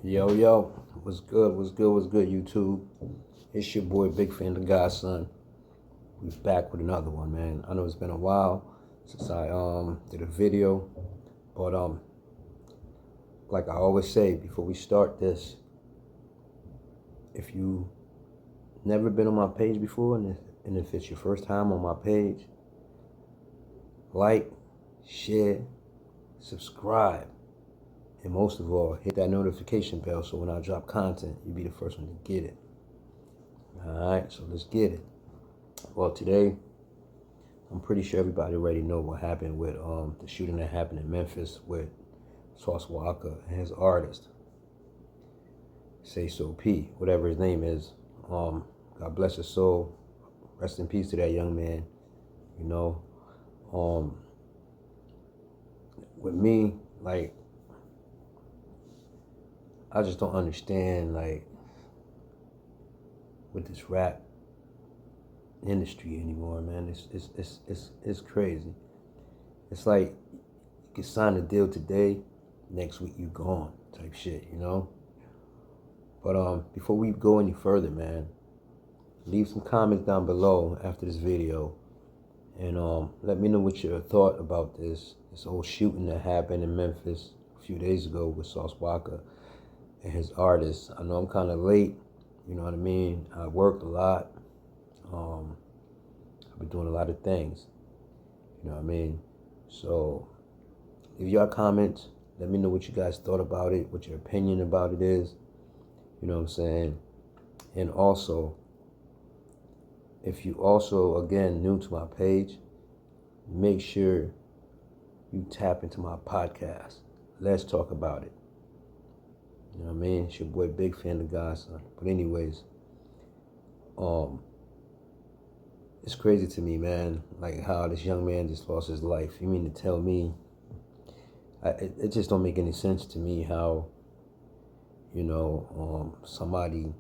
Yo, yo, what's good, YouTube? It's your boy, Big Fan of Godson. We back with another one, man. I know it's been a while since I did a video, but like I always say before we start this, if you never been on my page before, and if it's your first time on my page, like, share, subscribe. And most of all, hit that notification bell so when I drop content, you'll be the first one to get it. Alright, so let's get it. Well, today, I'm pretty sure everybody already know what happened with the shooting that happened in Memphis with Sayso Walka and his artist, Sayso P, whatever his name is. God bless his soul. Rest in peace to that young man. You know, with me, like, I just don't understand, like, with this rap industry anymore, man. It's crazy. It's like you can sign a deal today, next week you gone, type shit, you know. But before we go any further, man, leave some comments down below after this video, and let me know what your thought about this whole shooting that happened in Memphis a few days ago with Sayso Walka and his artist. I know I'm kind of late, you know what I mean? I worked a lot. I've been doing a lot of things, you know what I mean? So leave your comments. Let me know what you guys thought about it, what your opinion about it is, you know what I'm saying? And also, if you also, again, new to my page, make sure you tap into my podcast. Let's talk about it. You know what I mean? It's your boy, Big Fan of Godson. But anyways, it's crazy to me, man, like how this young man just lost his life. You mean to tell me, it just don't make any sense to me how, you know, somebody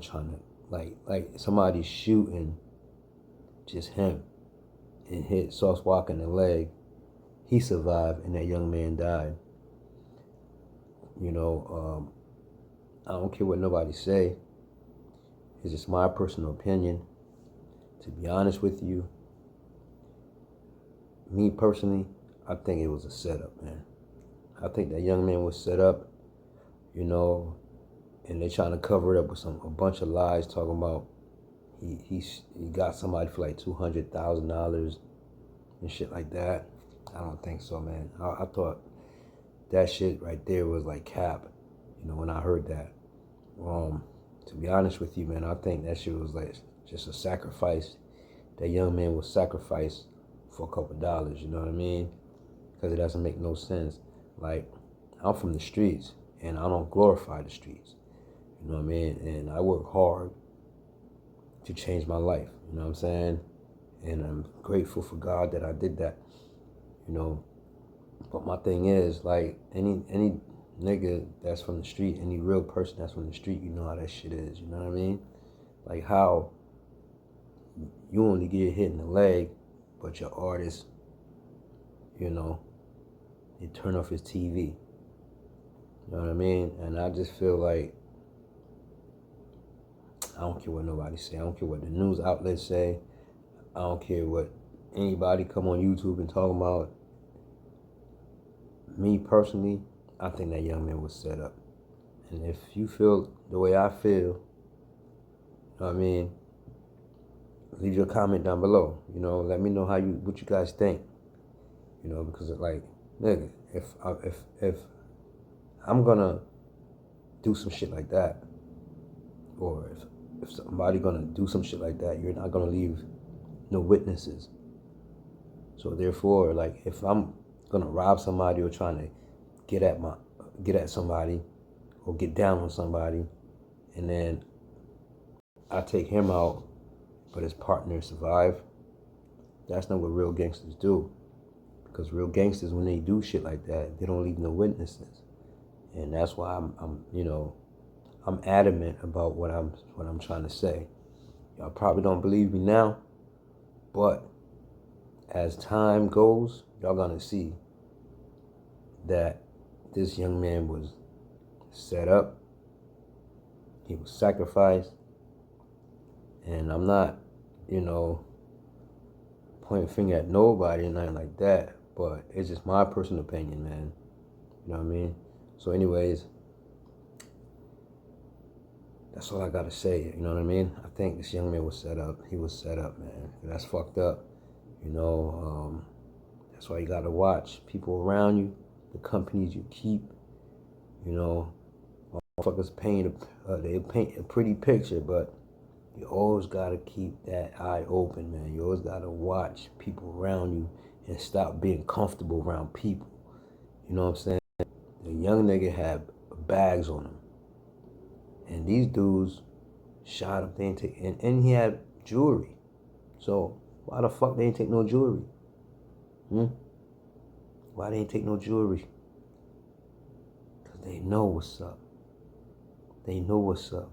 trying to, like somebody shooting just him and hit Sayso Walka in the leg. He survived and that young man died. You know, I don't care what nobody say. It's just my personal opinion. To be honest with you, me personally, I think it was a setup, man. I think that young man was set up, you know, and they trying to cover it up with a bunch of lies, talking about he got somebody for like $200,000 and shit like that. I don't think so, man. I thought that shit right there was like cap, you know, when I heard that. To be honest with you, man, I think that shit was like just a sacrifice. That young man was sacrificed for a couple dollars, you know what I mean? Because it doesn't make no sense. Like, I'm from the streets, and I don't glorify the streets, you know what I mean? And I work hard to change my life, you know what I'm saying? And I'm grateful for God that I did that, you know. But my thing is, like, any nigga that's from the street, any real person that's from the street, you know how that shit is, you know what I mean? Like how you only get hit in the leg, but your artist, you know, you turn off his TV. You know what I mean? And I just feel like, I don't care what nobody say. I don't care what the news outlets say. I don't care what anybody come on YouTube and talk about. Me personally, I think that young man was set up. And if you feel the way I feel, you know what I mean, leave your comment down below. You know, let me know what you guys think. You know, because like, nigga, if I'm gonna do some shit like that, or if somebody gonna do some shit like that, you're not gonna leave no witnesses. So therefore, like, if I'm gonna rob somebody or trying to get at somebody or get down on somebody, and then I take him out, but his partner survive, that's not what real gangsters do. Because real gangsters, when they do shit like that, they don't leave no witnesses. And that's why I'm adamant about what I'm trying to say. Y'all probably don't believe me now, but as time goes, y'all gonna see that this young man was set up. He was sacrificed. And I'm not, pointing a finger at nobody and nothing like that. But it's just my personal opinion, man. You know what I mean? So anyways, that's all I gotta say. You know what I mean? I think this young man was set up. He was set up, man. And that's fucked up. That's why you gotta watch people around you, the companies you keep. Motherfuckers they paint a pretty picture, but you always gotta keep that eye open, man. You always gotta watch people around you and stop being comfortable around people. You know what I'm saying? The young nigga had bags on him. And these dudes shot him. They didn't take, and he had jewelry. So why the fuck they didn't take no jewelry? Why they didn't take no jewelry? Because they know what's up. They know what's up.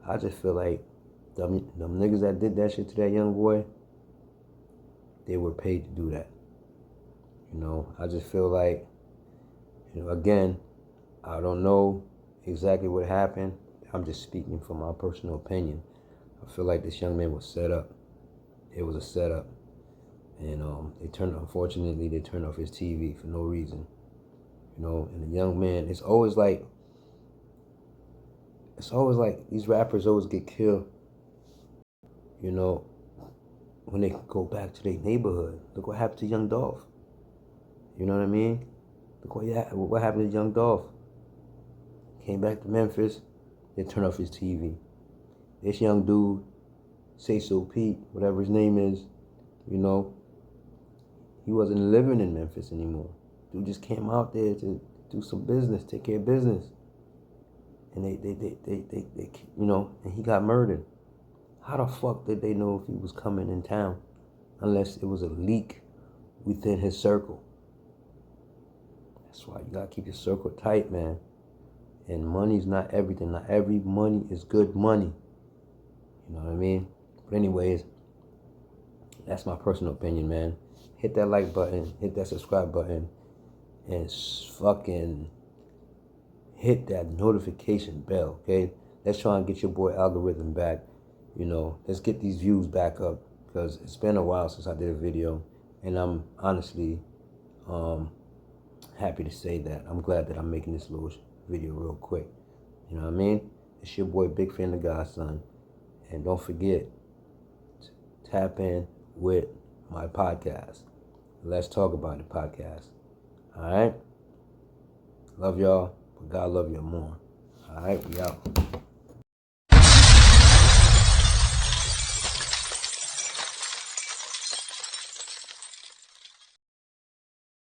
I just feel like them niggas that did that shit to that young boy, they were paid to do that. I just feel like, again, I don't know exactly what happened. I'm just speaking from my personal opinion. I feel like this young man was set up. It was a setup. And unfortunately, they turned off his TV for no reason. And the young man, it's always like these rappers always get killed, when they go back to their neighborhood. Look what happened to Young Dolph. You know what I mean? Look what happened to Young Dolph. Came back to Memphis, they turned off his TV. This young dude, Sayso Pete, whatever his name is, he wasn't living in Memphis anymore. Dude just came out there to do some business, take care of business. And they and he got murdered. How the fuck did they know if he was coming in town? Unless it was a leak within his circle. That's why you gotta keep your circle tight, man. And money's not everything. Not every money is good money. You know what I mean? But anyways, that's my personal opinion, man. Hit that like button, hit that subscribe button, and fucking hit that notification bell, okay? Let's try and get your boy algorithm back. Let's get these views back up, because it's been a while since I did a video, and I'm honestly happy to say that. I'm glad that I'm making this little video real quick. You know what I mean? It's your boy, Big Fan of Godson. And don't forget to tap in with my podcast. Let's Talk About It podcast. Alright? Love y'all, but God love you more. Alright, we out.